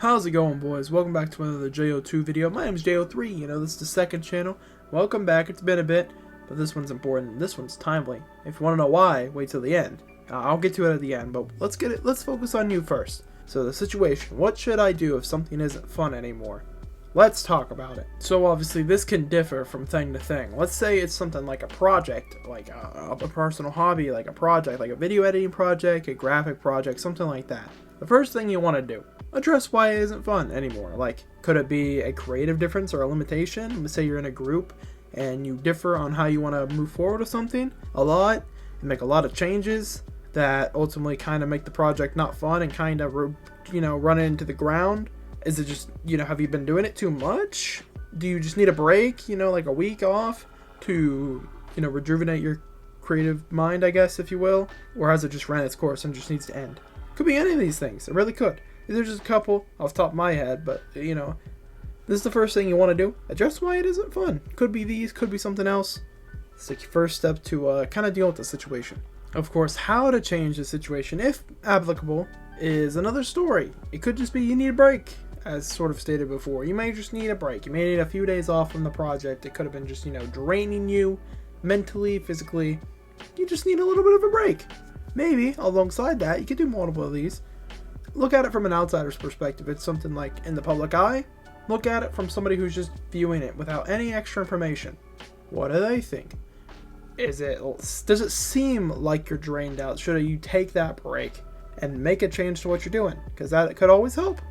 How's it going, boys? Welcome back to another JO2 video. My name is JO3, this is the second channel. Welcome back. It's been a bit, but this one's important. This one's timely. If you want to know why, wait till the end. I'll get to it at the end, but let's focus on you first. So the situation, what should I do if something isn't fun anymore? Let's talk about it. So obviously this can differ from thing to thing. Let's say it's something like a project, like a personal hobby, like a project, like a video editing project, a graphic project, something like that. The first thing you want to do, address why it isn't fun anymore. Like, could it be a creative difference or a limitation? Let's say you're in a group and you differ on how you want to move forward with something a lot and make a lot of changes that ultimately kind of make the project not fun and kind of, run it into the ground. Is it just, have you been doing it too much? Do you just need a break, like a week off to, rejuvenate your creative mind, I guess, if you will? Or has it just ran its course and just needs to end? Could be any of these things. It really could. There's just a couple off the top of my head, but, this is the first thing you want to do. Address why it isn't fun. Could be these, could be something else. It's the first step to kind of deal with the situation. Of course, how to change the situation, if applicable, is another story. It could just be you need a break, as sort of stated before. You may just need a break. You may need a few days off from the project. It could have been just, draining you mentally, physically. You just need a little bit of a break. Maybe, alongside that, you could do multiple of these. Look at it from an outsider's perspective. It's something like in the public eye. Look at it from somebody who's just viewing it without any extra information. What do they think? Does it seem like you're drained out? Should you take that break and make a change to what you're doing? Because that could always help.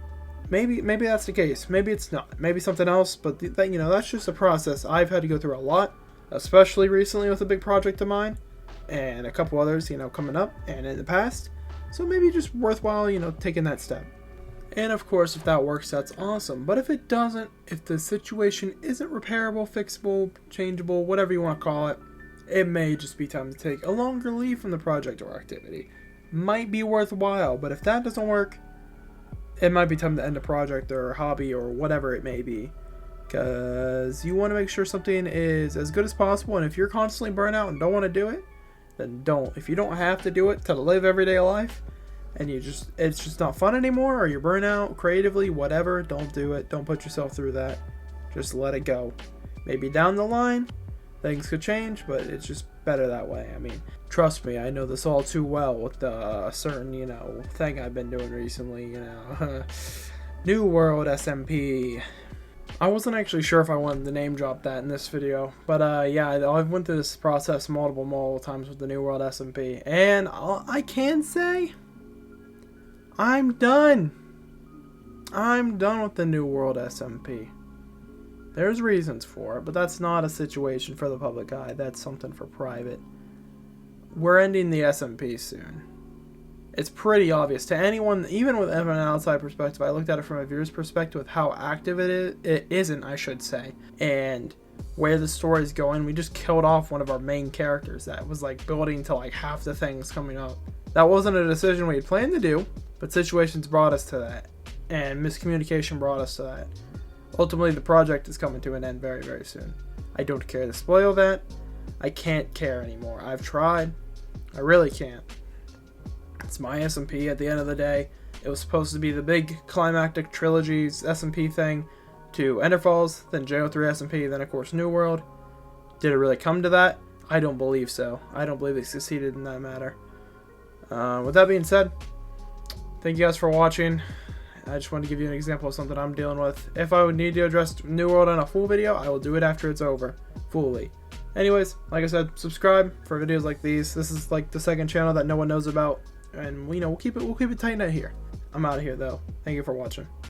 Maybe that's the case. Maybe it's not. Maybe something else. But that's just a process I've had to go through a lot, especially recently with a big project of mine and a couple others, coming up and in the past. So maybe just worthwhile, taking that step. And of course, if that works, that's awesome. But if it doesn't, if the situation isn't repairable, fixable, changeable, whatever you want to call it, it may just be time to take a longer leave from the project or activity. Might be worthwhile, but if that doesn't work, it might be time to end a project or a hobby or whatever it may be. Because you want to make sure something is as good as possible, and if you're constantly burnt out and don't want to do it, then don't. If you don't have to do it to live everyday life, and it's just not fun anymore, or you're burnt out creatively, whatever, don't do it. Don't put yourself through that. Just let it go. Maybe down the line, things could change, but it's just better that way. I mean, trust me, I know this all too well with the certain, thing I've been doing recently, New World SMP. I wasn't actually sure if I wanted to name drop that in this video, but yeah, I've went through this process multiple times with the New World SMP, and I can say I'm done. I'm done with the New World SMP. There's reasons for it, but that's not a situation for the public eye. That's something for private. We're ending the SMP soon. It's pretty obvious to anyone, even with an outside perspective. I looked at it from a viewer's perspective with how active it isn't, I should say, and where the story's going. We just killed off one of our main characters that was building to half the things coming up. That wasn't a decision we had planned to do, but situations brought us to that, and miscommunication brought us to that. Ultimately, the project is coming to an end very, very soon. I don't care to spoil that. I can't care anymore. I've tried. I really can't. It's my SMP at the end of the day. It was supposed to be the big climactic trilogies SMP thing to Enderfalls, then JO3 SMP, then of course New World. Did it really come to that? I don't believe so. I don't believe they succeeded in that matter. With that being said, thank you guys for watching. I just wanted to give you an example of something I'm dealing with. If I would need to address New World in a full video, I will do it after it's over. Fully. Anyways, like I said, subscribe for videos like these. This is the second channel that no one knows about. And we'll keep it tight knit here. I'm out of here though. Thank you for watching.